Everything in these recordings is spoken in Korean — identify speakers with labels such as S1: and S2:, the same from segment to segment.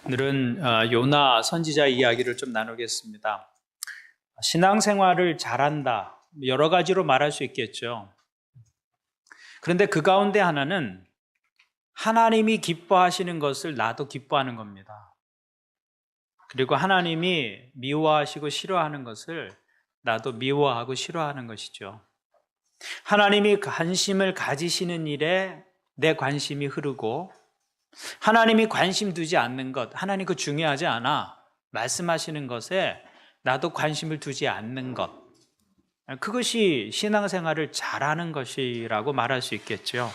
S1: 오늘은 요나 선지자 이야기를 좀 나누겠습니다. 신앙생활을 잘한다, 여러 가지로 말할 수 있겠죠. 그런데 그 가운데 하나는 하나님이 기뻐하시는 것을 나도 기뻐하는 겁니다. 그리고 하나님이 미워하시고 싫어하는 것을 나도 미워하고 싫어하는 것이죠. 하나님이 관심을 가지시는 일에 내 관심이 흐르고, 하나님이 관심 두지 않는 것, 하나님 그 중요하지 않아 말씀하시는 것에 나도 관심을 두지 않는 것, 그것이 신앙생활을 잘하는 것이라고 말할 수 있겠죠.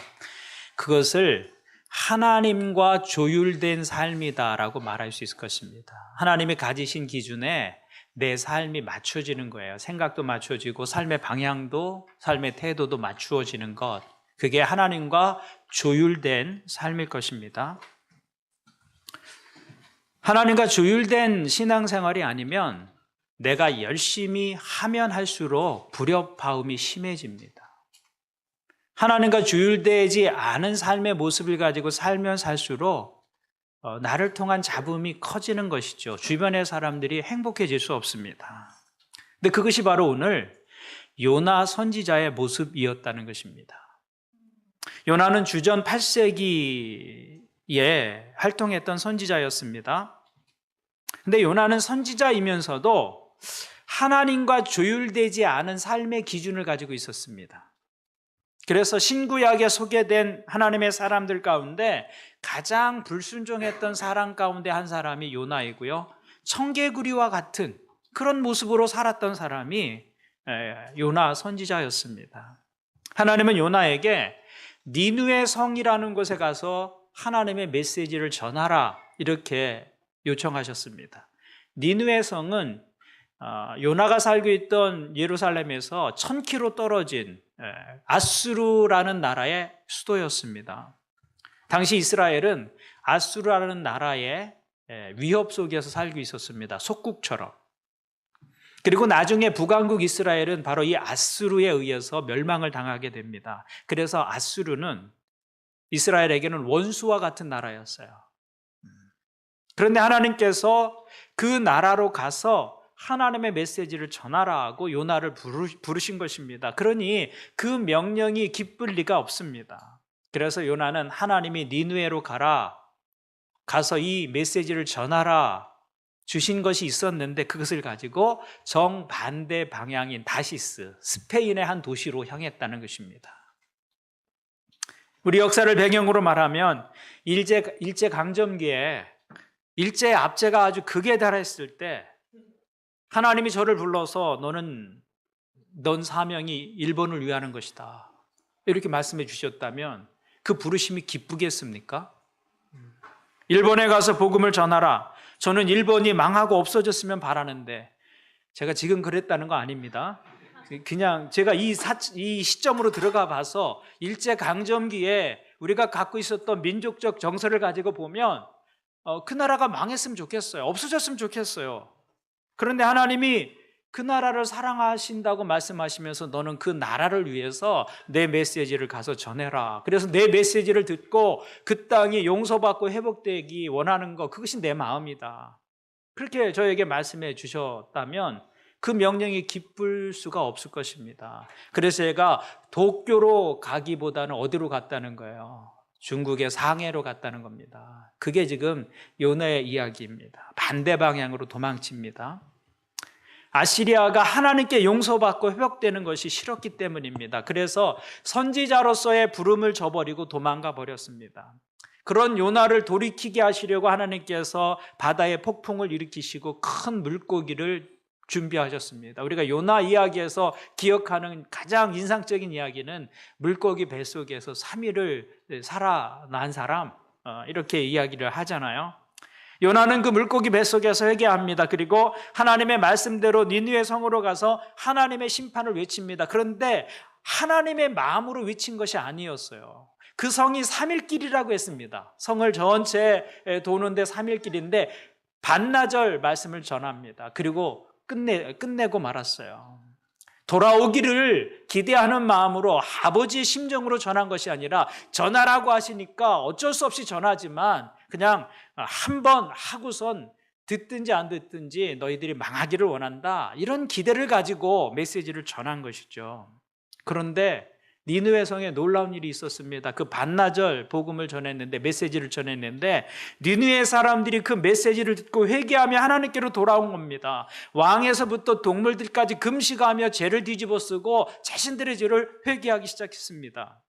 S1: 그것을 하나님과 조율된 삶이다라고 말할 수 있을 것입니다. 하나님이 가지신 기준에 내 삶이 맞춰지는 거예요. 생각도 맞춰지고 삶의 방향도, 삶의 태도도 맞추어지는 것, 그게 하나님과 조율된 삶일 것입니다. 하나님과 조율된 신앙생활이 아니면 내가 열심히 하면 할수록 불협화음이 심해집니다. 하나님과 조율되지 않은 삶의 모습을 가지고 살면 살수록 나를 통한 잡음이 커지는 것이죠. 주변의 사람들이 행복해질 수 없습니다. 근데 그것이 바로 오늘 요나 선지자의 모습이었다는 것입니다. 요나는 주전 8세기에 활동했던 선지자였습니다. 근데 요나는 선지자이면서도 하나님과 조율되지 않은 삶의 기준을 가지고 있었습니다. 그래서 신구약에 소개된 하나님의 사람들 가운데 가장 불순종했던 사람 가운데 한 사람이 요나이고요. 청개구리와 같은 그런 모습으로 살았던 사람이 요나 선지자였습니다. 하나님은 요나에게 니느웨 성이라는 곳에 가서 하나님의 메시지를 전하라 이렇게 요청하셨습니다. 니느웨 성은 요나가 살고 있던 예루살렘에서 1000km 떨어진 아수르라는 나라의 수도였습니다. 당시 이스라엘은 아수르라는 나라의 위협 속에서 살고 있었습니다. 속국처럼. 그리고 나중에 북왕국 이스라엘은 바로 이 아수르에 의해서 멸망을 당하게 됩니다. 그래서 아수르는 이스라엘에게는 원수와 같은 나라였어요. 그런데 하나님께서 그 나라로 가서 하나님의 메시지를 전하라고 요나를 부르신 것입니다. 그러니 그 명령이 기쁠 리가 없습니다. 그래서 요나는 하나님이 니느웨로 가서 이 메시지를 전하라 주신 것이 있었는데 그것을 가지고 정반대 방향인 다시스, 스페인의 한 도시로 향했다는 것입니다. 우리 역사를 배경으로 말하면 일제강점기에 일제의 압제가 아주 극에 달했을 때 하나님이 저를 불러서 넌 사명이 일본을 위하는 것이다 이렇게 말씀해 주셨다면 그 부르심이 기쁘겠습니까? 일본에 가서 복음을 전하라. 저는 일본이 망하고 없어졌으면 바라는데 제가 지금 그랬다는 거 아닙니다. 그냥 제가 이 시점으로 들어가 봐서 일제강점기에 우리가 갖고 있었던 민족적 정서를 가지고 보면 그 나라가 망했으면 좋겠어요. 없어졌으면 좋겠어요. 그런데 하나님이 그 나라를 사랑하신다고 말씀하시면서 너는 그 나라를 위해서 내 메시지를 가서 전해라. 그래서 내 메시지를 듣고 그 땅이 용서받고 회복되기 원하는 것, 그것이 내 마음이다. 그렇게 저에게 말씀해 주셨다면 그 명령이 기쁠 수가 없을 것입니다. 그래서 제가 도쿄로 가기보다는 어디로 갔다는 거예요? 중국의 상해로 갔다는 겁니다. 그게 지금 요나의 이야기입니다. 반대 방향으로 도망칩니다. 아시리아가 하나님께 용서받고 회복되는 것이 싫었기 때문입니다. 그래서 선지자로서의 부름을 저버리고 도망가 버렸습니다. 그런 요나를 돌이키게 하시려고 하나님께서 바다에 폭풍을 일으키시고 큰 물고기를 준비하셨습니다. 우리가 요나 이야기에서 기억하는 가장 인상적인 이야기는 물고기 뱃속에서 3일을 살아난 사람, 이렇게 이야기를 하잖아요. 요나는 그 물고기 뱃속에서 회개합니다. 그리고 하나님의 말씀대로 니느웨 성으로 가서 하나님의 심판을 외칩니다. 그런데 하나님의 마음으로 외친 것이 아니었어요. 그 성이 3일 길이라고 했습니다. 성을 전체 도는데 3일 길인데 반나절 말씀을 전합니다. 그리고 끝내고 말았어요. 돌아오기를 기대하는 마음으로 아버지의 심정으로 전한 것이 아니라 전하라고 하시니까 어쩔 수 없이 전하지만 그냥 한 번 하고선 듣든지 안 듣든지 너희들이 망하기를 원한다, 이런 기대를 가지고 메시지를 전한 것이죠. 그런데 니느웨 성에 놀라운 일이 있었습니다. 그 반나절 복음을 전했는데, 메시지를 전했는데, 니느웨 사람들이 그 메시지를 듣고 회개하며 하나님께로 돌아온 겁니다. 왕에서부터 동물들까지 금식하며 죄를 뒤집어 쓰고 자신들의 죄를 회개하기 시작했습니다.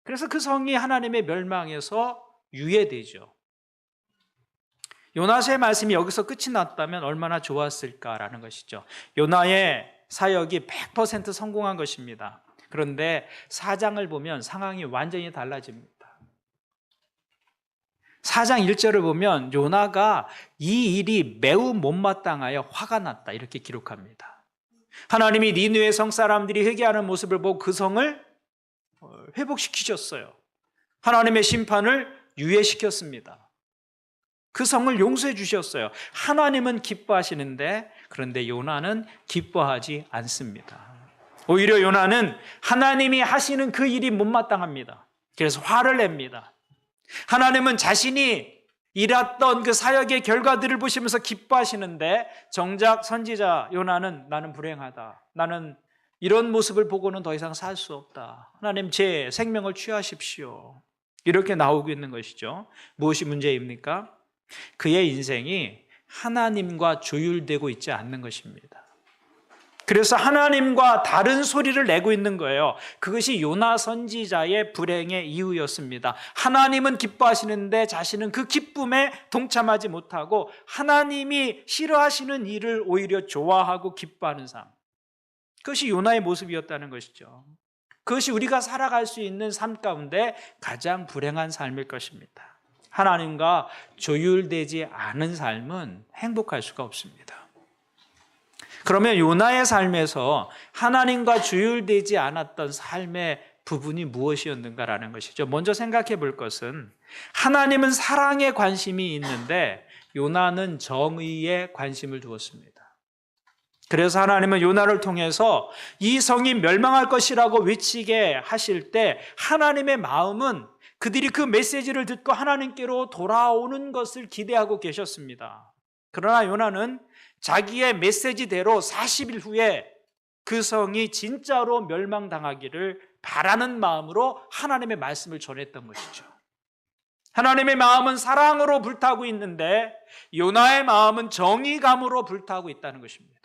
S1: 그래서 그 성이 하나님의 멸망에서 유예되죠. 요나서의 말씀이 여기서 끝이 났다면 얼마나 좋았을까라는 것이죠. 요나의 사역이 100% 성공한 것입니다. 그런데 4장을 보면 상황이 완전히 달라집니다. 4장 1절을 보면 요나가 이 일이 매우 못마땅하여 화가 났다, 이렇게 기록합니다. 하나님이 니느웨 성 사람들이 회개하는 모습을 보고 그 성을 회복시키셨어요. 하나님의 심판을 유예시켰습니다. 그 성을 용서해 주셨어요. 하나님은 기뻐하시는데, 그런데 요나는 기뻐하지 않습니다. 오히려 요나는 하나님이 하시는 그 일이 못마땅합니다. 그래서 화를 냅니다. 하나님은 자신이 일했던 그 사역의 결과들을 보시면서 기뻐하시는데, 정작 선지자 요나는 나는 불행하다, 나는 이런 모습을 보고는 더 이상 살 수 없다, 하나님 제 생명을 취하십시오, 이렇게 나오고 있는 것이죠. 무엇이 문제입니까? 그의 인생이 하나님과 조율되고 있지 않는 것입니다. 그래서 하나님과 다른 소리를 내고 있는 거예요. 그것이 요나 선지자의 불행의 이유였습니다. 하나님은 기뻐하시는데 자신은 그 기쁨에 동참하지 못하고 하나님이 싫어하시는 일을 오히려 좋아하고 기뻐하는 삶, 그것이 요나의 모습이었다는 것이죠. 그것이 우리가 살아갈 수 있는 삶 가운데 가장 불행한 삶일 것입니다. 하나님과 조율되지 않은 삶은 행복할 수가 없습니다. 그러면 요나의 삶에서 하나님과 조율되지 않았던 삶의 부분이 무엇이었는가라는 것이죠. 먼저 생각해 볼 것은, 하나님은 사랑에 관심이 있는데 요나는 정의에 관심을 두었습니다. 그래서 하나님은 요나를 통해서 이 성이 멸망할 것이라고 외치게 하실 때 하나님의 마음은 그들이 그 메시지를 듣고 하나님께로 돌아오는 것을 기대하고 계셨습니다. 그러나 요나는 자기의 메시지대로 40일 후에 그 성이 진짜로 멸망당하기를 바라는 마음으로 하나님의 말씀을 전했던 것이죠. 하나님의 마음은 사랑으로 불타고 있는데 요나의 마음은 정의감으로 불타고 있다는 것입니다.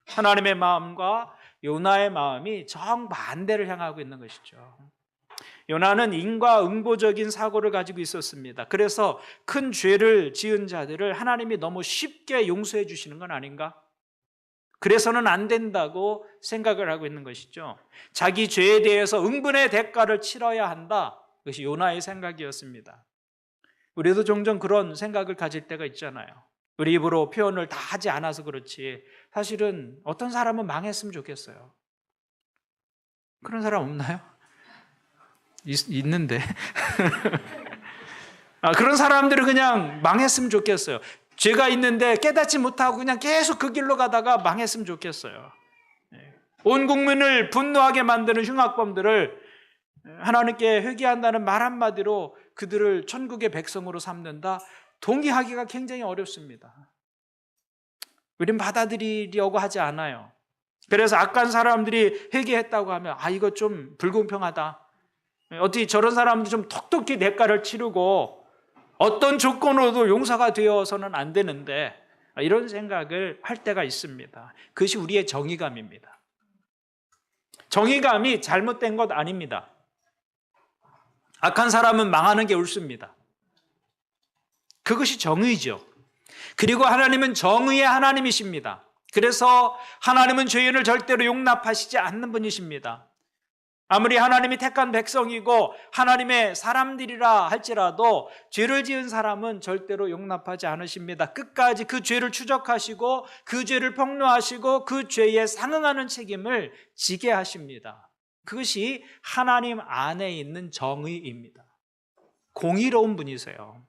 S1: 하나님의 마음과 요나의 마음이 정반대를 향하고 있는 것이죠. 요나는 인과응보적인 사고를 가지고 있었습니다. 그래서 큰 죄를 지은 자들을 하나님이 너무 쉽게 용서해 주시는 건 아닌가? 그래서는 안 된다고 생각을 하고 있는 것이죠. 자기 죄에 대해서 응분의 대가를 치러야 한다, 그것이 요나의 생각이었습니다. 우리도 종종 그런 생각을 가질 때가 있잖아요. 우리 입으로 표현을 다 하지 않아서 그렇지 사실은 어떤 사람은 망했으면 좋겠어요. 그런 사람 없나요? 있는데 그런 사람들은 그냥 망했으면 좋겠어요. 죄가 있는데 깨닫지 못하고 그냥 계속 그 길로 가다가 망했으면 좋겠어요. 온 국민을 분노하게 만드는 흉악범들을 하나님께 회개한다는 말 한마디로 그들을 천국의 백성으로 삼는다, 동의하기가 굉장히 어렵습니다. 우린 받아들이려고 하지 않아요. 그래서 악한 사람들이 회개했다고 하면 이거 좀 불공평하다, 어떻게 저런 사람도 좀 톡톡히 대가를 치르고 어떤 조건으로도 용서가 되어서는 안 되는데, 이런 생각을 할 때가 있습니다. 그것이 우리의 정의감입니다. 정의감이 잘못된 것 아닙니다. 악한 사람은 망하는 게 옳습니다. 그것이 정의죠. 그리고 하나님은 정의의 하나님이십니다. 그래서 하나님은 죄인을 절대로 용납하시지 않는 분이십니다. 아무리 하나님이 택한 백성이고 하나님의 사람들이라 할지라도 죄를 지은 사람은 절대로 용납하지 않으십니다. 끝까지 그 죄를 추적하시고 그 죄를 폭로하시고 그 죄에 상응하는 책임을 지게 하십니다. 그것이 하나님 안에 있는 정의입니다. 공의로운 분이세요.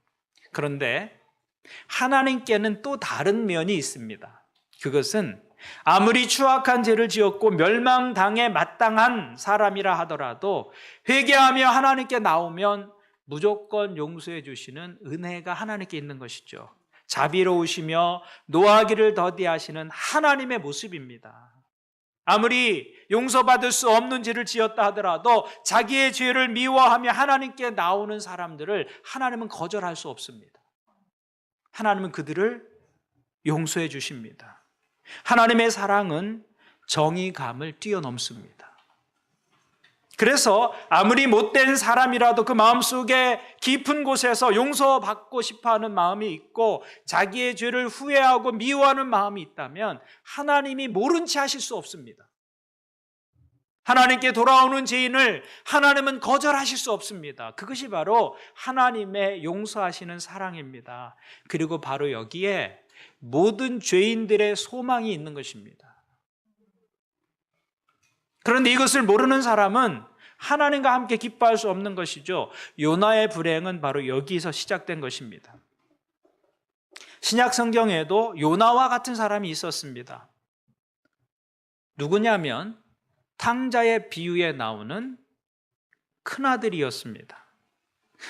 S1: 그런데 하나님께는 또 다른 면이 있습니다. 그것은 아무리 추악한 죄를 지었고 멸망당에 마땅한 사람이라 하더라도 회개하며 하나님께 나오면 무조건 용서해 주시는 은혜가 하나님께 있는 것이죠. 자비로우시며 노하기를 더디하시는 하나님의 모습입니다. 아무리 용서받을 수 없는 죄를 지었다 하더라도 자기의 죄를 미워하며 하나님께 나오는 사람들을 하나님은 거절할 수 없습니다. 하나님은 그들을 용서해 주십니다. 하나님의 사랑은 정의감을 뛰어넘습니다. 그래서 아무리 못된 사람이라도 그 마음속에 깊은 곳에서 용서받고 싶어하는 마음이 있고 자기의 죄를 후회하고 미워하는 마음이 있다면 하나님이 모른 채 하실 수 없습니다. 하나님께 돌아오는 죄인을 하나님은 거절하실 수 없습니다. 그것이 바로 하나님의 용서하시는 사랑입니다. 그리고 바로 여기에 모든 죄인들의 소망이 있는 것입니다. 그런데 이것을 모르는 사람은 하나님과 함께 기뻐할 수 없는 것이죠. 요나의 불행은 바로 여기서 시작된 것입니다. 신약 성경에도 요나와 같은 사람이 있었습니다. 누구냐면 탕자의 비유에 나오는 큰아들이었습니다.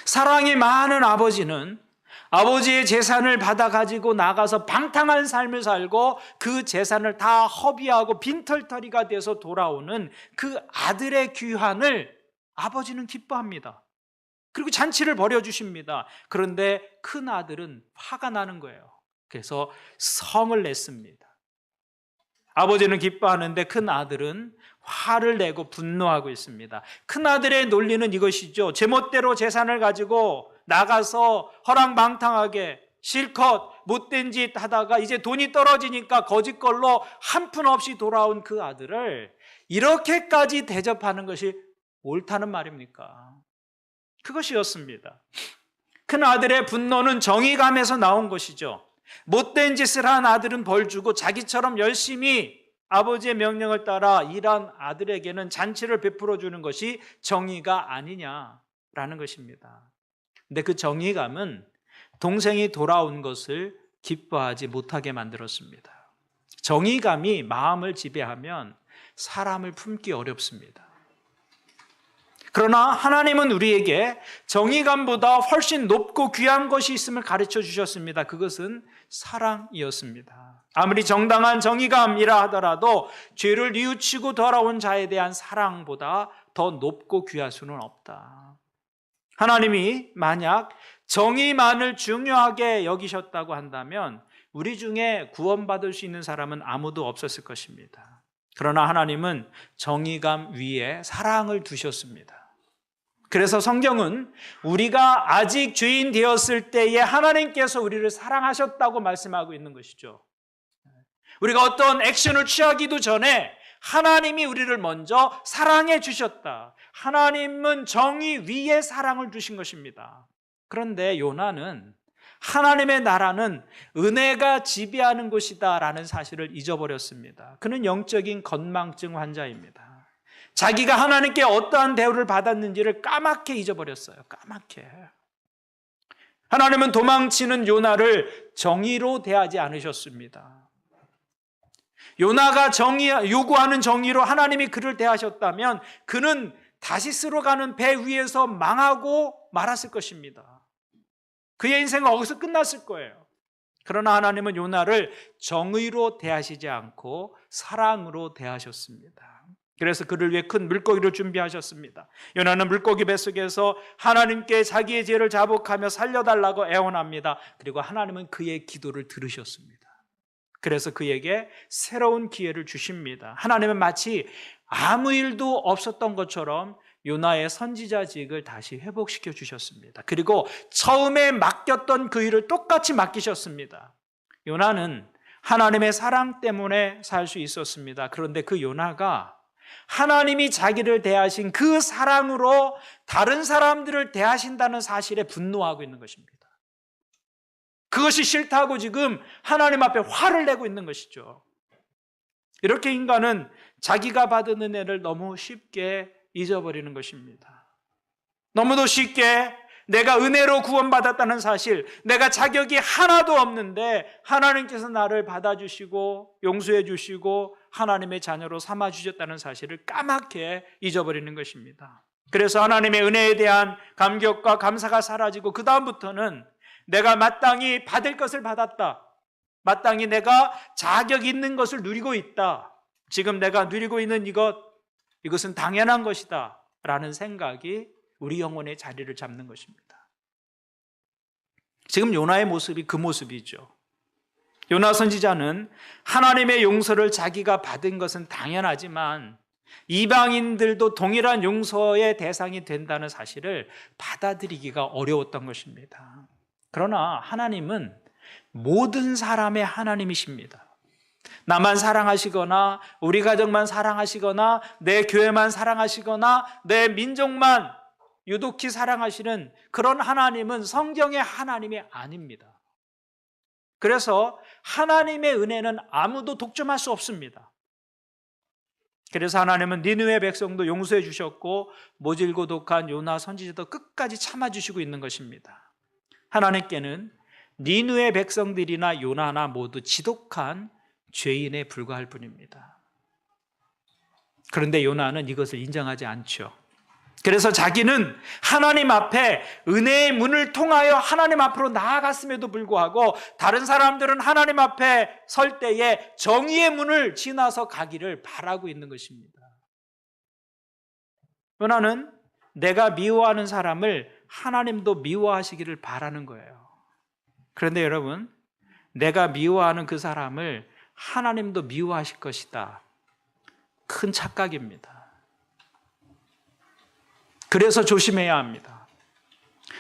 S1: 사랑이 많은 아버지는 아버지의 재산을 받아 가지고 나가서 방탕한 삶을 살고 그 재산을 다 허비하고 빈털터리가 돼서 돌아오는 그 아들의 귀환을 아버지는 기뻐합니다. 그리고 잔치를 벌여주십니다. 그런데 큰 아들은 화가 나는 거예요. 그래서 성을 냈습니다. 아버지는 기뻐하는데 큰 아들은 화를 내고 분노하고 있습니다. 큰 아들의 논리는 이것이죠. 제멋대로 재산을 가지고 나가서 허랑방탕하게 실컷 못된 짓 하다가 이제 돈이 떨어지니까 거짓걸로 한 푼 없이 돌아온 그 아들을 이렇게까지 대접하는 것이 옳다는 말입니까? 그것이었습니다. 큰 아들의 분노는 정의감에서 나온 것이죠. 못된 짓을 한 아들은 벌 주고 자기처럼 열심히 아버지의 명령을 따라 일한 아들에게는 잔치를 베풀어 주는 것이 정의가 아니냐라는 것입니다. 근데 그 정의감은 동생이 돌아온 것을 기뻐하지 못하게 만들었습니다. 정의감이 마음을 지배하면 사람을 품기 어렵습니다. 그러나 하나님은 우리에게 정의감보다 훨씬 높고 귀한 것이 있음을 가르쳐 주셨습니다. 그것은 사랑이었습니다. 아무리 정당한 정의감이라 하더라도 죄를 뉘우치고 돌아온 자에 대한 사랑보다 더 높고 귀할 수는 없다. 하나님이 만약 정의만을 중요하게 여기셨다고 한다면 우리 중에 구원받을 수 있는 사람은 아무도 없었을 것입니다. 그러나 하나님은 정의감 위에 사랑을 두셨습니다. 그래서 성경은 우리가 아직 죄인 되었을 때에 하나님께서 우리를 사랑하셨다고 말씀하고 있는 것이죠. 우리가 어떤 액션을 취하기도 전에 하나님이 우리를 먼저 사랑해 주셨다. 하나님은 정의 위에 사랑을 두신 것입니다. 그런데 요나는 하나님의 나라는 은혜가 지배하는 곳이다 라는 사실을 잊어버렸습니다. 그는 영적인 건망증 환자입니다. 자기가 하나님께 어떠한 대우를 받았는지를 까맣게 잊어버렸어요. 까맣게. 하나님은 도망치는 요나를 정의로 대하지 않으셨습니다. 요나가 요구하는 정의로 하나님이 그를 대하셨다면 그는 다시스로 가는 배 위에서 망하고 말았을 것입니다. 그의 인생은 거기서 끝났을 거예요. 그러나 하나님은 요나를 정의로 대하시지 않고 사랑으로 대하셨습니다. 그래서 그를 위해 큰 물고기를 준비하셨습니다. 요나는 물고기 뱃속에서 하나님께 자기의 죄를 자복하며 살려달라고 애원합니다. 그리고 하나님은 그의 기도를 들으셨습니다. 그래서 그에게 새로운 기회를 주십니다. 하나님은 마치 아무 일도 없었던 것처럼 요나의 선지자직을 다시 회복시켜 주셨습니다. 그리고 처음에 맡겼던 그 일을 똑같이 맡기셨습니다. 요나는 하나님의 사랑 때문에 살 수 있었습니다. 그런데 그 요나가 하나님이 자기를 대하신 그 사랑으로 다른 사람들을 대하신다는 사실에 분노하고 있는 것입니다. 그것이 싫다고 지금 하나님 앞에 화를 내고 있는 것이죠. 이렇게 인간은 자기가 받은 은혜를 너무 쉽게 잊어버리는 것입니다. 너무도 쉽게 내가 은혜로 구원받았다는 사실, 내가 자격이 하나도 없는데 하나님께서 나를 받아주시고 용서해 주시고 하나님의 자녀로 삼아주셨다는 사실을 까맣게 잊어버리는 것입니다. 그래서 하나님의 은혜에 대한 감격과 감사가 사라지고 그 다음부터는 내가 마땅히 받을 것을 받았다. 마땅히 내가 자격 있는 것을 누리고 있다. 지금 내가 누리고 있는 이것은 당연한 것이다. 라는 생각이 우리 영혼의 자리를 잡는 것입니다. 지금 요나의 모습이 그 모습이죠. 요나 선지자는 하나님의 용서를 자기가 받은 것은 당연하지만 이방인들도 동일한 용서의 대상이 된다는 사실을 받아들이기가 어려웠던 것입니다. 그러나 하나님은 모든 사람의 하나님이십니다. 나만 사랑하시거나 우리 가정만 사랑하시거나 내 교회만 사랑하시거나 내 민족만 유독히 사랑하시는 그런 하나님은 성경의 하나님이 아닙니다. 그래서 하나님의 은혜는 아무도 독점할 수 없습니다. 그래서 하나님은 니느웨 백성도 용서해 주셨고 모질고 독한 요나 선지자도 끝까지 참아주시고 있는 것입니다. 하나님께는 니느웨 백성들이나 요나나 모두 지독한 죄인에 불과할 뿐입니다. 그런데 요나는 이것을 인정하지 않죠. 그래서 자기는 하나님 앞에 은혜의 문을 통하여 하나님 앞으로 나아갔음에도 불구하고 다른 사람들은 하나님 앞에 설 때에 정의의 문을 지나서 가기를 바라고 있는 것입니다. 요나는 내가 미워하는 사람을 하나님도 미워하시기를 바라는 거예요. 그런데 여러분, 내가 미워하는 그 사람을 하나님도 미워하실 것이다. 큰 착각입니다. 그래서 조심해야 합니다.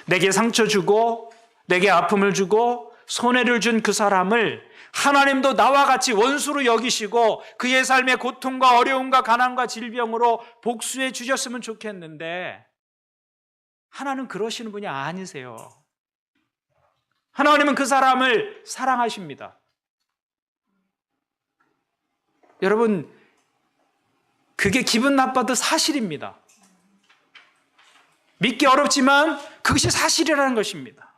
S1: 내게 상처 주고 내게 아픔을 주고 손해를 준 그 사람을 하나님도 나와 같이 원수로 여기시고 그의 삶의 고통과 어려움과 가난과 질병으로 복수해 주셨으면 좋겠는데 하나님은 그러시는 분이 아니세요. 하나님은 그 사람을 사랑하십니다. 여러분, 그게 기분 나빠도 사실입니다. 믿기 어렵지만 그것이 사실이라는 것입니다.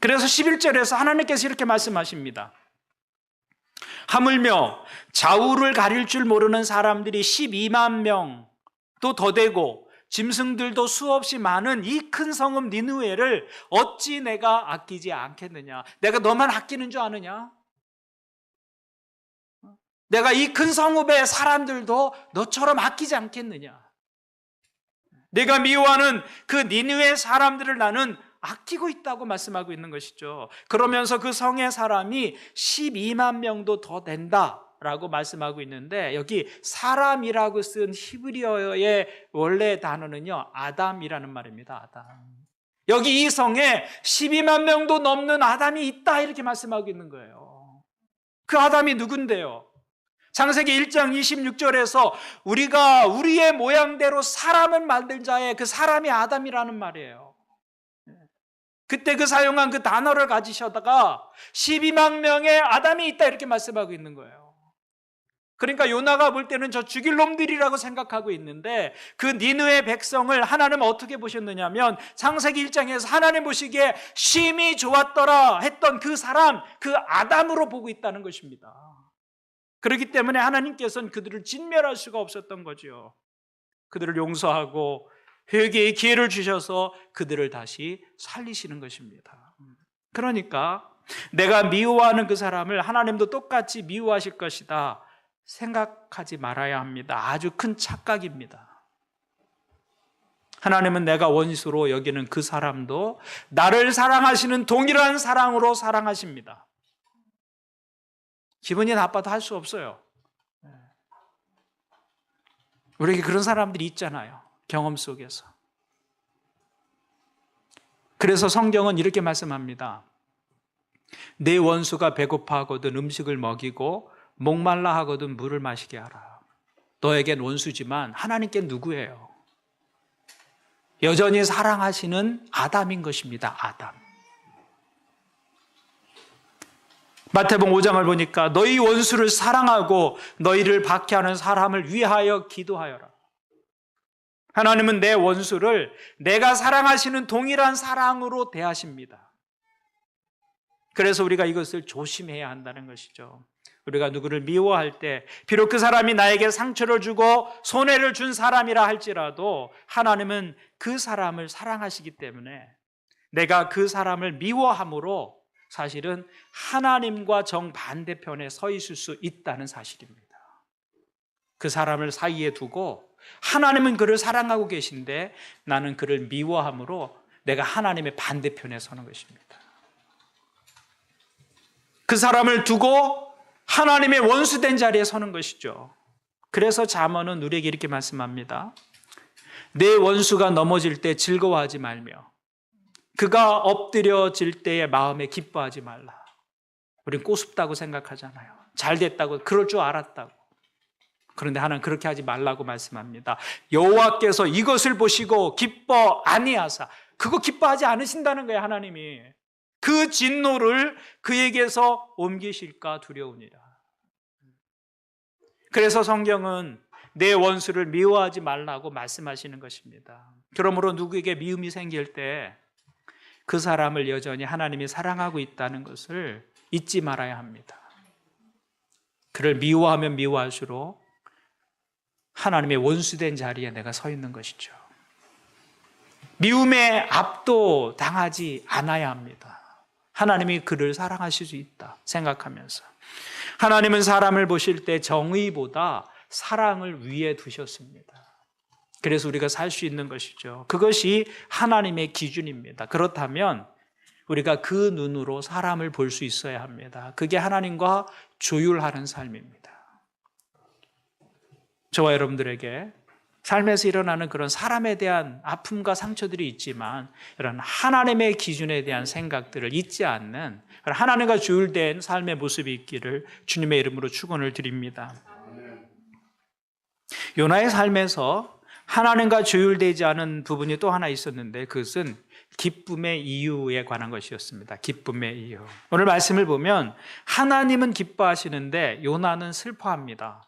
S1: 그래서 11절에서 하나님께서 이렇게 말씀하십니다. 하물며 좌우를 가릴 줄 모르는 사람들이 12만 명도 더 되고 짐승들도 수없이 많은 이 큰 성읍 니느웨를 어찌 내가 아끼지 않겠느냐. 내가 너만 아끼는 줄 아느냐? 내가 이 큰 성읍의 사람들도 너처럼 아끼지 않겠느냐. 내가 미워하는 그 니느웨 사람들을 나는 아끼고 있다고 말씀하고 있는 것이죠. 그러면서 그 성의 사람이 12만 명도 더 된다라고 말씀하고 있는데 여기 사람이라고 쓴 히브리어의 원래 단어는요, 아담이라는 말입니다. 아담. 여기 이 성에 12만 명도 넘는 아담이 있다 이렇게 말씀하고 있는 거예요. 그 아담이 누군데요? 창세기 1장 26절에서 우리가 우리의 모양대로 사람을 만들 자의 그 사람이 아담이라는 말이에요. 그때 그 사용한 그 단어를 가지셔다가 12만 명의 아담이 있다 이렇게 말씀하고 있는 거예요. 그러니까 요나가 볼 때는 저 죽일 놈들이라고 생각하고 있는데 그 니느웨 백성을 하나님은 어떻게 보셨느냐면 창세기 1장에서 하나님 보시기에 심히 좋았더라 했던 그 사람, 그 아담으로 보고 있다는 것입니다. 그렇기 때문에 하나님께서는 그들을 진멸할 수가 없었던 거죠. 그들을 용서하고 회개의 기회를 주셔서 그들을 다시 살리시는 것입니다. 그러니까 내가 미워하는 그 사람을 하나님도 똑같이 미워하실 것이다 생각하지 말아야 합니다. 아주 큰 착각입니다. 하나님은 내가 원수로 여기는 그 사람도 나를 사랑하시는 동일한 사랑으로 사랑하십니다. 기분이 나빠도 할 수 없어요. 우리에게 그런 사람들이 있잖아요. 경험 속에서. 그래서 성경은 이렇게 말씀합니다. 내 원수가 배고파하거든 음식을 먹이고 목말라 하거든 물을 마시게 하라. 너에겐 원수지만 하나님께 누구예요? 여전히 사랑하시는 아담인 것입니다. 아담. 마태복음 5장을 보니까 너희 원수를 사랑하고 너희를 박해하는 사람을 위하여 기도하여라. 하나님은 내 원수를 내가 사랑하시는 동일한 사랑으로 대하십니다. 그래서 우리가 이것을 조심해야 한다는 것이죠. 우리가 누구를 미워할 때 비록 그 사람이 나에게 상처를 주고 손해를 준 사람이라 할지라도 하나님은 그 사람을 사랑하시기 때문에 내가 그 사람을 미워함으로 사실은 하나님과 정반대편에 서 있을 수 있다는 사실입니다. 그 사람을 사이에 두고 하나님은 그를 사랑하고 계신데 나는 그를 미워함으로 내가 하나님의 반대편에 서는 것입니다. 그 사람을 두고 하나님의 원수된 자리에 서는 것이죠. 그래서 잠언은 우리에게 이렇게 말씀합니다. 내 원수가 넘어질 때 즐거워하지 말며 그가 엎드려질 때의 마음에 기뻐하지 말라. 우린 꼬숩다고 생각하잖아요. 잘 됐다고, 그럴 줄 알았다고. 그런데 하나는 그렇게 하지 말라고 말씀합니다. 여호와께서 이것을 보시고 기뻐 아니하사, 그거 기뻐하지 않으신다는 거예요. 하나님이 그 진노를 그에게서 옮기실까 두려우니라. 그래서 성경은 내 원수를 미워하지 말라고 말씀하시는 것입니다. 그러므로 누구에게 미움이 생길 때 그 사람을 여전히 하나님이 사랑하고 있다는 것을 잊지 말아야 합니다. 그를 미워하면 미워할수록 하나님의 원수된 자리에 내가 서 있는 것이죠. 미움에 압도당하지 않아야 합니다. 하나님이 그를 사랑하실 수 있다 생각하면서, 하나님은 사람을 보실 때 정의보다 사랑을 위에 두셨습니다. 그래서 우리가 살 수 있는 것이죠. 그것이 하나님의 기준입니다. 그렇다면 우리가 그 눈으로 사람을 볼 수 있어야 합니다. 그게 하나님과 조율하는 삶입니다. 저와 여러분들에게 삶에서 일어나는 그런 사람에 대한 아픔과 상처들이 있지만 이런 하나님의 기준에 대한 생각들을 잊지 않는 하나님과 조율된 삶의 모습이 있기를 주님의 이름으로 축원을 드립니다. 요나의 삶에서 하나님과 조율되지 않은 부분이 또 하나 있었는데 그것은 기쁨의 이유에 관한 것이었습니다. 기쁨의 이유. 오늘 말씀을 보면 하나님은 기뻐하시는데 요나는 슬퍼합니다.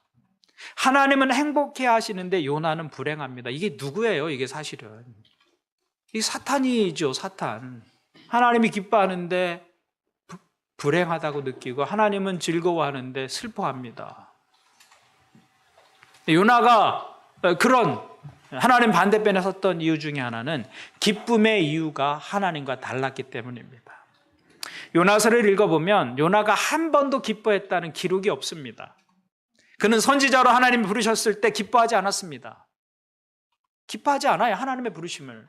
S1: 하나님은 행복해 하시는데 요나는 불행합니다. 이게 누구예요? 이게 사실은 이 사탄이죠. 사탄. 하나님이 기뻐하는데 불행하다고 느끼고 하나님은 즐거워하는데 슬퍼합니다. 요나가 그런 하나님 반대편에 섰던 이유 중에 하나는 기쁨의 이유가 하나님과 달랐기 때문입니다. 요나서를 읽어보면 요나가 한 번도 기뻐했다는 기록이 없습니다. 그는 선지자로 하나님이 부르셨을 때 기뻐하지 않았습니다. 기뻐하지 않아요. 하나님의 부르심을.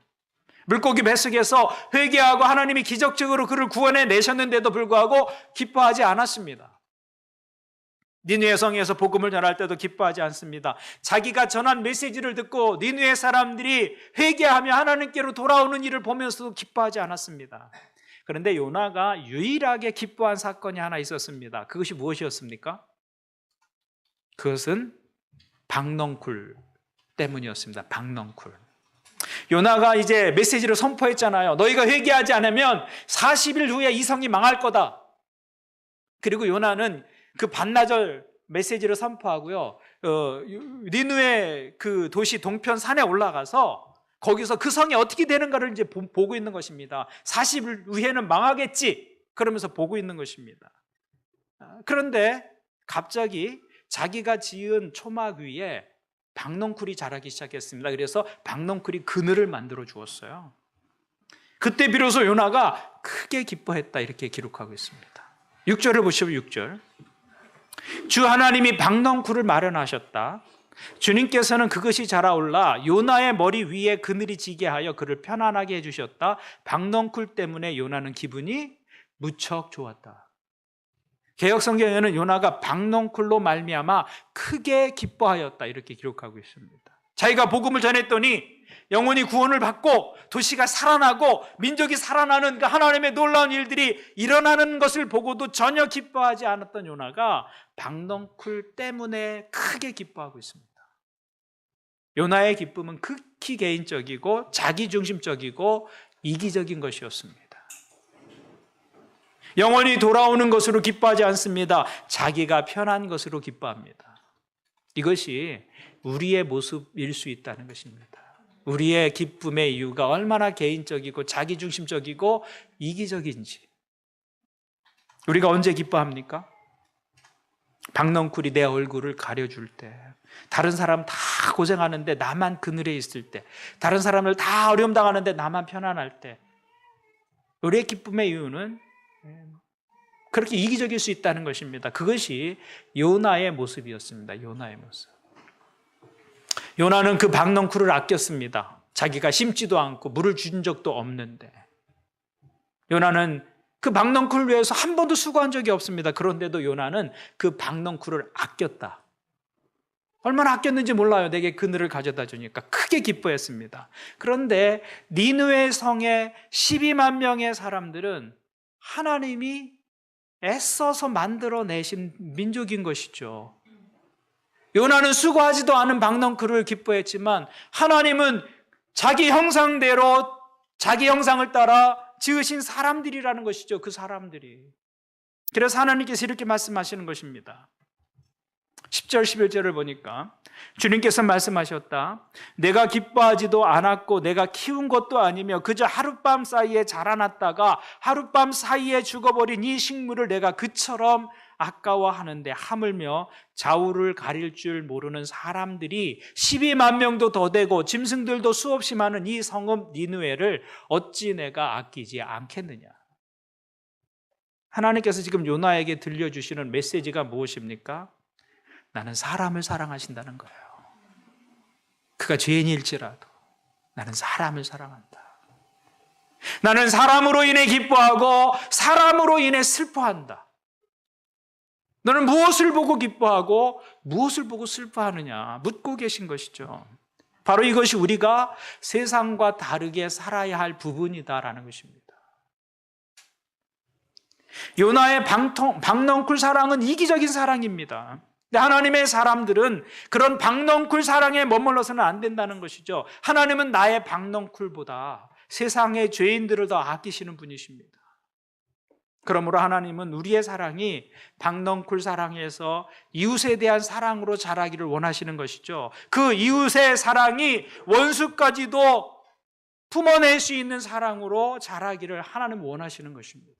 S1: 물고기 뱃속에서 회개하고 하나님이 기적적으로 그를 구원해 내셨는데도 불구하고 기뻐하지 않았습니다. 니느웨 성에서 복음을 전할 때도 기뻐하지 않습니다. 자기가 전한 메시지를 듣고 니느웨 사람들이 회개하며 하나님께로 돌아오는 일을 보면서도 기뻐하지 않았습니다. 그런데 요나가 유일하게 기뻐한 사건이 하나 있었습니다. 그것이 무엇이었습니까? 그것은 박넝쿨 때문이었습니다. 박넝쿨. 요나가 이제 메시지를 선포했잖아요. 너희가 회개하지 않으면 40일 후에 이 성이 망할 거다. 그리고 요나는 그 반나절 메시지를 선포하고요. 니느웨 그 도시 동편 산에 올라가서 거기서 그 성이 어떻게 되는가를 이제 보고 있는 것입니다. 40일 후에는 망하겠지. 그러면서 보고 있는 것입니다. 그런데 갑자기 자기가 지은 초막 위에 박넝쿨이 자라기 시작했습니다. 그래서 박넝쿨이 그늘을 만들어 주었어요. 그때 비로소 요나가 크게 기뻐했다 이렇게 기록하고 있습니다. 6절을 보시면 6절. 주 하나님이 박넝쿨을 마련하셨다. 주님께서는 그것이 자라올라 요나의 머리 위에 그늘이 지게 하여 그를 편안하게 해주셨다. 박넝쿨 때문에 요나는 기분이 무척 좋았다. 개역성경에는 요나가 박넝쿨로 말미암아 크게 기뻐하였다 이렇게 기록하고 있습니다. 자기가 복음을 전했더니 영혼이 구원을 받고 도시가 살아나고 민족이 살아나는 그 하나님의 놀라운 일들이 일어나는 것을 보고도 전혀 기뻐하지 않았던 요나가 박넝쿨 때문에 크게 기뻐하고 있습니다. 요나의 기쁨은 극히 개인적이고 자기중심적이고 이기적인 것이었습니다. 영혼이 돌아오는 것으로 기뻐하지 않습니다. 자기가 편한 것으로 기뻐합니다. 이것이 우리의 모습일 수 있다는 것입니다. 우리의 기쁨의 이유가 얼마나 개인적이고 자기중심적이고 이기적인지. 우리가 언제 기뻐합니까? 박넝쿨이 내 얼굴을 가려줄 때, 다른 사람 다 고생하는데 나만 그늘에 있을 때, 다른 사람을 다 어려움 당하는데 나만 편안할 때, 우리의 기쁨의 이유는 그렇게 이기적일 수 있다는 것입니다. 그것이 요나의 모습이었습니다. 요나의 모습. 요나는 그 박넝쿨을 아꼈습니다. 자기가 심지도 않고 물을 준 적도 없는데, 요나는 그 박넝쿨을 위해서 한 번도 수고한 적이 없습니다. 그런데도 요나는 그 박넝쿨을 아꼈다. 얼마나 아꼈는지 몰라요. 내게 그늘을 가져다 주니까 크게 기뻐했습니다. 그런데 니느웨 성의 12만 명의 사람들은 하나님이 애써서 만들어내신 민족인 것이죠. 요나는 수고하지도 않은 박넝쿨을 기뻐했지만 하나님은 자기 형상대로, 자기 형상을 따라 지으신 사람들이라는 것이죠. 그 사람들이. 그래서 하나님께서 이렇게 말씀하시는 것입니다. 10절 11절을 보니까 주님께서 말씀하셨다. 내가 기뻐하지도 않았고 내가 키운 것도 아니며 그저 하룻밤 사이에 자라났다가 하룻밤 사이에 죽어버린 이 식물을 내가 그처럼 아까워하는데, 하물며 좌우를 가릴 줄 모르는 사람들이 12만 명도 더 되고 짐승들도 수없이 많은 이 성읍 니느웨를 어찌 내가 아끼지 않겠느냐. 하나님께서 지금 요나에게 들려주시는 메시지가 무엇입니까? 나는 사람을 사랑하신다는 거예요. 그가 죄인일지라도 나는 사람을 사랑한다. 나는 사람으로 인해 기뻐하고 사람으로 인해 슬퍼한다. 너는 무엇을 보고 기뻐하고 무엇을 보고 슬퍼하느냐 묻고 계신 것이죠. 바로 이것이 우리가 세상과 다르게 살아야 할 부분이다라는 것입니다. 요나의 박넝쿨 사랑은 이기적인 사랑입니다. 하나님의 사람들은 그런 박넝쿨 사랑에 머물러서는 안 된다는 것이죠. 하나님은 나의 박넝쿨보다 세상의 죄인들을 더 아끼시는 분이십니다. 그러므로 하나님은 우리의 사랑이 박넝쿨 사랑에서 이웃에 대한 사랑으로 자라기를 원하시는 것이죠. 그 이웃의 사랑이 원수까지도 품어낼 수 있는 사랑으로 자라기를 하나님 원하시는 것입니다.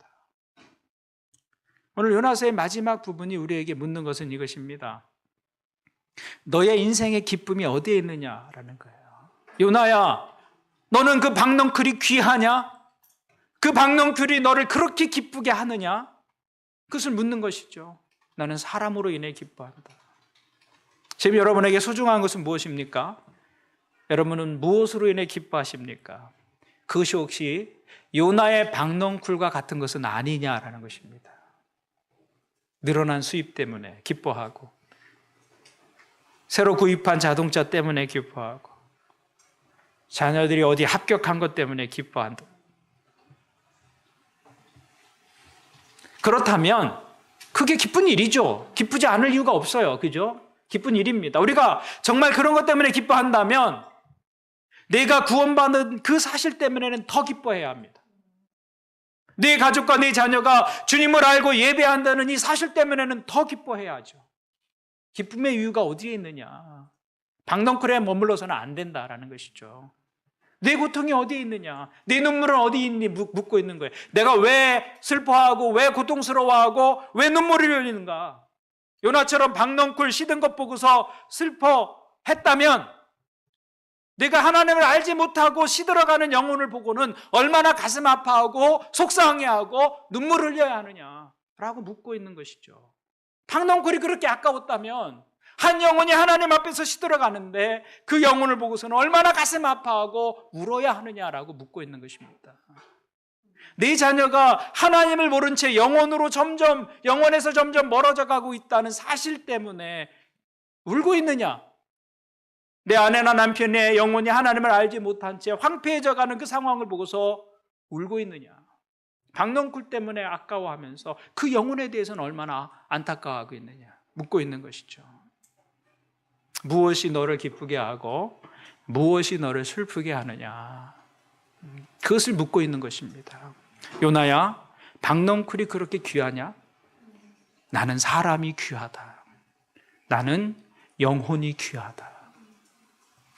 S1: 오늘 요나서의 마지막 부분이 우리에게 묻는 것은 이것입니다. 너의 인생의 기쁨이 어디에 있느냐라는 거예요. 요나야, 너는 그 박넝쿨이 귀하냐? 그 박넝쿨이 너를 그렇게 기쁘게 하느냐? 그것을 묻는 것이죠. 나는 사람으로 인해 기뻐한다. 지금 여러분에게 소중한 것은 무엇입니까? 여러분은 무엇으로 인해 기뻐하십니까? 그것이 혹시 요나의 박넝쿨과 같은 것은 아니냐라는 것입니다. 늘어난 수입 때문에 기뻐하고, 새로 구입한 자동차 때문에 기뻐하고, 자녀들이 어디 합격한 것 때문에 기뻐한다. 그렇다면 그게 기쁜 일이죠. 기쁘지 않을 이유가 없어요. 그죠? 기쁜 일입니다. 우리가 정말 그런 것 때문에 기뻐한다면 내가 구원받은 그 사실 때문에는 더 기뻐해야 합니다. 내 가족과 내 자녀가 주님을 알고 예배한다는 이 사실 때문에는 더 기뻐해야죠. 기쁨의 이유가 어디에 있느냐? 박넝쿨에 머물러서는 안 된다라는 것이죠. 내 고통이 어디에 있느냐? 내 눈물은 어디 있니? 묻고 있는 거예요. 내가 왜 슬퍼하고 왜 고통스러워하고 왜 눈물을 흘리는가? 요나처럼 박넝쿨 시든 것 보고서 슬퍼했다면 내가 하나님을 알지 못하고 시들어가는 영혼을 보고는 얼마나 가슴 아파하고 속상해하고 눈물을 흘려야 하느냐라고 묻고 있는 것이죠. 박넝쿨이 그렇게 아까웠다면 한 영혼이 하나님 앞에서 시들어가는데 그 영혼을 보고서는 얼마나 가슴 아파하고 울어야 하느냐라고 묻고 있는 것입니다. 내 자녀가 하나님을 모른 채 영혼에서 점점 멀어져 가고 있다는 사실 때문에 울고 있느냐? 내 아내나 남편의 영혼이 하나님을 알지 못한 채 황폐해져 가는 그 상황을 보고서 울고 있느냐? 박넝쿨 때문에 아까워하면서 그 영혼에 대해서는 얼마나 안타까워하고 있느냐? 묻고 있는 것이죠. 무엇이 너를 기쁘게 하고 무엇이 너를 슬프게 하느냐? 그것을 묻고 있는 것입니다. 요나야, 박넝쿨이 그렇게 귀하냐? 나는 사람이 귀하다. 나는 영혼이 귀하다.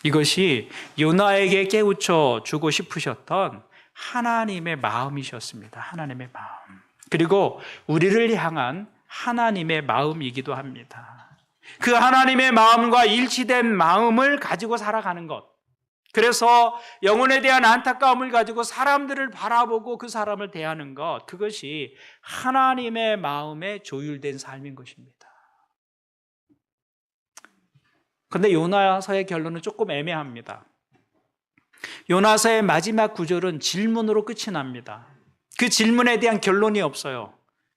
S1: 이것이 요나에게 깨우쳐 주고 싶으셨던 하나님의 마음이셨습니다. 하나님의 마음. 그리고 우리를 향한 하나님의 마음이기도 합니다. 그 하나님의 마음과 일치된 마음을 가지고 살아가는 것. 그래서 영혼에 대한 안타까움을 가지고 사람들을 바라보고 그 사람을 대하는 것, 그것이 하나님의 마음에 조율된 삶인 것입니다. 그런데 요나서의 결론은 조금 애매합니다. 요나서의 마지막 구절은 질문으로 끝이 납니다. 그 질문에 대한 결론이 없어요.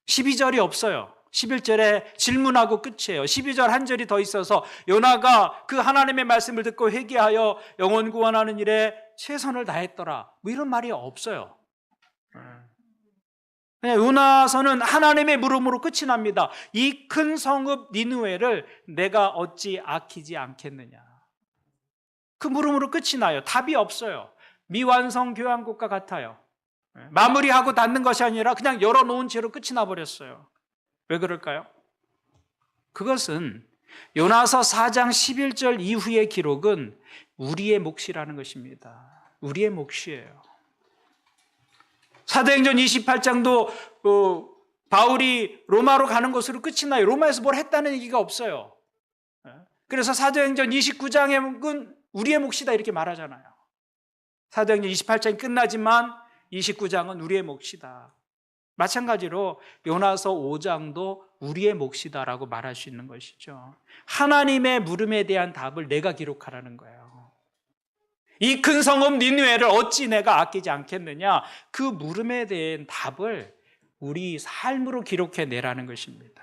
S1: 12절이 없어요. 11절에 질문하고 끝이에요. 12절 한 절이 더 있어서 요나가 그 하나님의 말씀을 듣고 회개하여 영혼 구원하는 일에 최선을 다했더라, 뭐 이런 말이 없어요. 그냥 요나서는 하나님의 물음으로 끝이 납니다. 이 큰 성읍 니느웨를 내가 어찌 아끼지 않겠느냐. 그 물음으로 끝이 나요. 답이 없어요. 미완성 교향곡과 같아요. 마무리하고 닫는 것이 아니라 그냥 열어놓은 채로 끝이 나버렸어요. 왜 그럴까요? 그것은 요나서 4장 11절 이후의 기록은 우리의 몫이라는 것입니다. 우리의 몫이에요. 사도행전 28장도 바울이 로마로 가는 것으로 끝이 나요. 로마에서 뭘 했다는 얘기가 없어요. 그래서 사도행전 29장은 우리의 몫이다 이렇게 말하잖아요. 사도행전 28장이 끝나지만 29장은 우리의 몫이다. 마찬가지로 요나서 5장도 우리의 몫이다라고 말할 수 있는 것이죠. 하나님의 물음에 대한 답을 내가 기록하라는 거예요. 이 큰 성읍 니느웨를 어찌 내가 아끼지 않겠느냐, 그 물음에 대한 답을 우리 삶으로 기록해내라는 것입니다.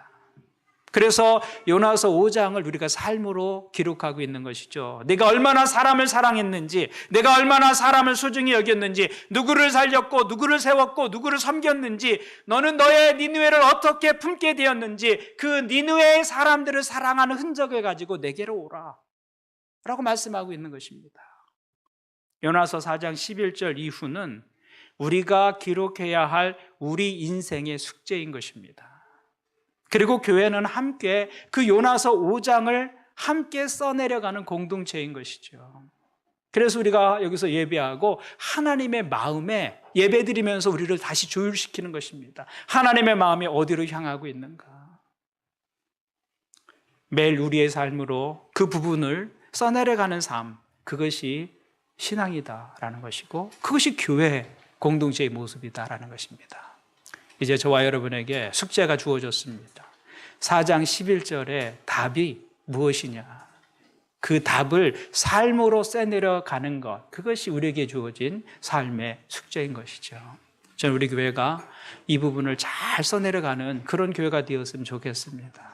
S1: 그래서 요나서 5장을 우리가 삶으로 기록하고 있는 것이죠. 내가 얼마나 사람을 사랑했는지, 내가 얼마나 사람을 소중히 여겼는지, 누구를 살렸고 누구를 세웠고 누구를 섬겼는지, 너는 너의 니느웨를 어떻게 품게 되었는지, 그 니느웨의 사람들을 사랑하는 흔적을 가지고 내게로 오라 라고 말씀하고 있는 것입니다. 요나서 4장 11절 이후는 우리가 기록해야 할 우리 인생의 숙제인 것입니다. 그리고 교회는 함께 그 요나서 5장을 함께 써내려가는 공동체인 것이죠. 그래서 우리가 여기서 예배하고 하나님의 마음에 예배드리면서 우리를 다시 조율시키는 것입니다. 하나님의 마음이 어디로 향하고 있는가. 매일 우리의 삶으로 그 부분을 써내려가는 삶, 그것이 신앙이다라는 것이고, 그것이 교회 공동체의 모습이다라는 것입니다. 이제 저와 여러분에게 숙제가 주어졌습니다. 4장 11절의 답이 무엇이냐, 그 답을 삶으로 써내려가는 것, 그것이 우리에게 주어진 삶의 숙제인 것이죠. 저는 우리 교회가 이 부분을 잘 써내려가는 그런 교회가 되었으면 좋겠습니다.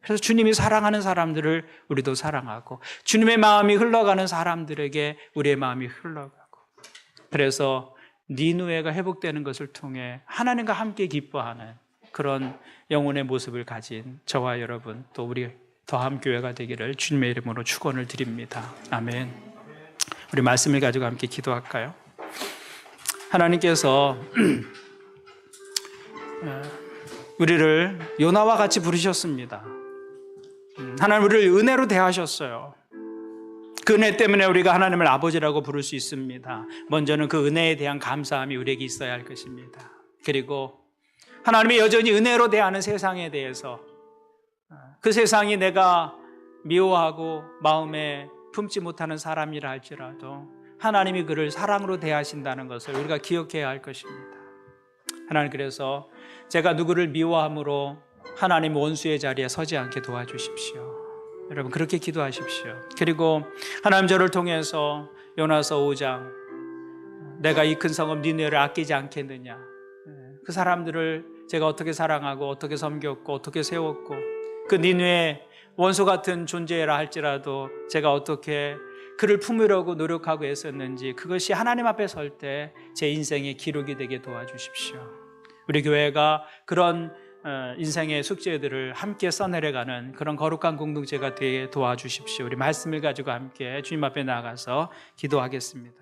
S1: 그래서 주님이 사랑하는 사람들을 우리도 사랑하고, 주님의 마음이 흘러가는 사람들에게 우리의 마음이 흘러가고, 그래서 니느웨가 회복되는 것을 통해 하나님과 함께 기뻐하는 그런 영혼의 모습을 가진 저와 여러분, 또 우리 더함 교회가 되기를 주님의 이름으로 축원을 드립니다. 아멘. 우리 말씀을 가지고 함께 기도할까요? 하나님께서 우리를 요나와 같이 부르셨습니다. 하나님 우리를 은혜로 대하셨어요. 그 은혜 때문에 우리가 하나님을 아버지라고 부를 수 있습니다. 먼저는 그 은혜에 대한 감사함이 우리에게 있어야 할 것입니다. 그리고 하나님이 여전히 은혜로 대하는 세상에 대해서, 그 세상이 내가 미워하고 마음에 품지 못하는 사람이라 할지라도 하나님이 그를 사랑으로 대하신다는 것을 우리가 기억해야 할 것입니다. 하나님, 그래서 제가 누구를 미워함으로 하나님 원수의 자리에 서지 않게 도와주십시오. 여러분 그렇게 기도하십시오. 그리고 하나님 저를 통해서 요나서 5장, 내가 이 큰 성읍 니느웨를 아끼지 않겠느냐, 그 사람들을 제가 어떻게 사랑하고 어떻게 섬겼고 어떻게 세웠고, 그 니느웨 원수 같은 존재라 할지라도 제가 어떻게 그를 품으려고 노력하고 애썼는지, 그것이 하나님 앞에 설 때 제 인생의 기록이 되게 도와주십시오. 우리 교회가 그런 인생의 숙제들을 함께 써내려가는 그런 거룩한 공동체가 되게 도와주십시오. 우리 말씀을 가지고 함께 주님 앞에 나가서 기도하겠습니다.